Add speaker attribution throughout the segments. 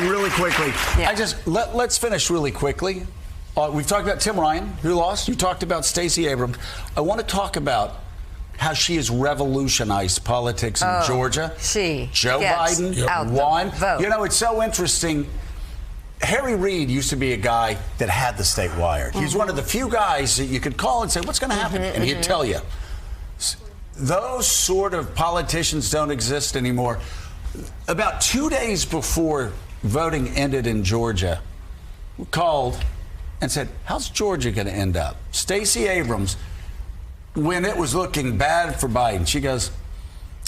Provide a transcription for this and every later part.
Speaker 1: really quickly, let's finish really quickly. We've talked about Tim Ryan, who lost. You talked about Stacey Abrams. I want to talk about how she has revolutionized politics in Georgia. Joe Biden won. You know, it's so interesting. Harry Reid used to be a guy that had the state wired. He's one of the few guys that you could call and say, what's going to happen? And he'd tell you. Those sort of politicians don't exist anymore. About 2 days before voting ended in Georgia, we called and said, how's Georgia going to end up? Stacey Abrams, when it was looking bad for Biden, she goes,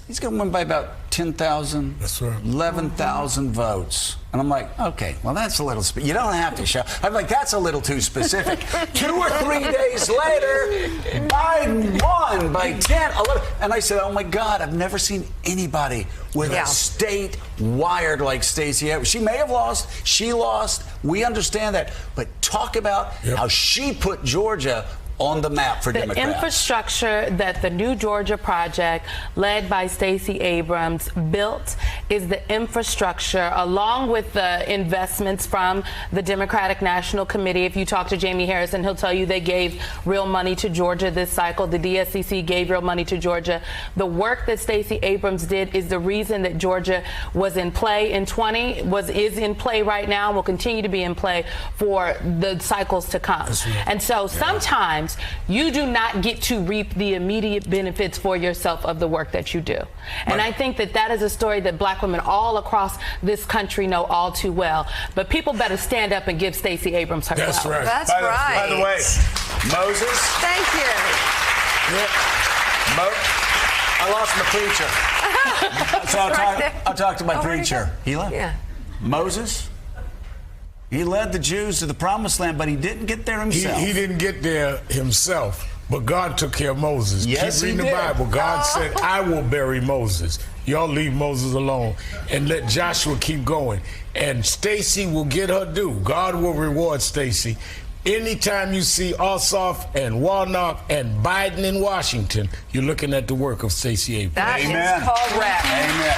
Speaker 1: he's going to win by about 10,000, 11,000 votes. And I'm like, okay, well, that's a little, you don't have to show. I'm like, that's a little too specific. 2 or 3 days later, Biden won by 10, 11. And I said, oh my God, I've never seen anybody with a state wired like Stacey Abrams. She may have lost, she lost, we understand that. But talk about how she put Georgia on the map for Democrats.
Speaker 2: The infrastructure that the New Georgia Project, led by Stacey Abrams, built is the infrastructure, along with the investments from the Democratic National Committee. If you talk to Jamie Harrison, he'll tell you they gave real money to Georgia this cycle. The DSCC gave real money to Georgia. The work that Stacey Abrams did is the reason that Georgia was in play in 20, is in play right now, and will continue to be in play for the cycles to come. And so sometimes you do not get to reap the immediate benefits for yourself of the work that you do. And I think that that is a story that black women all across this country know all too well. But people better stand up and give Stacey Abrams her flowers.
Speaker 3: That's right.
Speaker 4: That's right.
Speaker 1: By the way, Moses.
Speaker 4: Thank you.
Speaker 1: I lost my preacher. So I'll talk to my preacher. He left.
Speaker 4: Yeah.
Speaker 1: Moses. He led the Jews to the promised land, but he didn't get there himself.
Speaker 3: He didn't get there himself, but God took care of Moses.
Speaker 1: Yes,
Speaker 3: Keep reading the Bible. God said, I will bury Moses. Y'all leave Moses alone and let Joshua keep going. And Stacey will get her due. God will reward Stacey. Anytime you see Ossoff and Warnock and Biden in Washington, you're looking at the work of Stacey Abrams.
Speaker 4: That is called rap.
Speaker 1: Amen.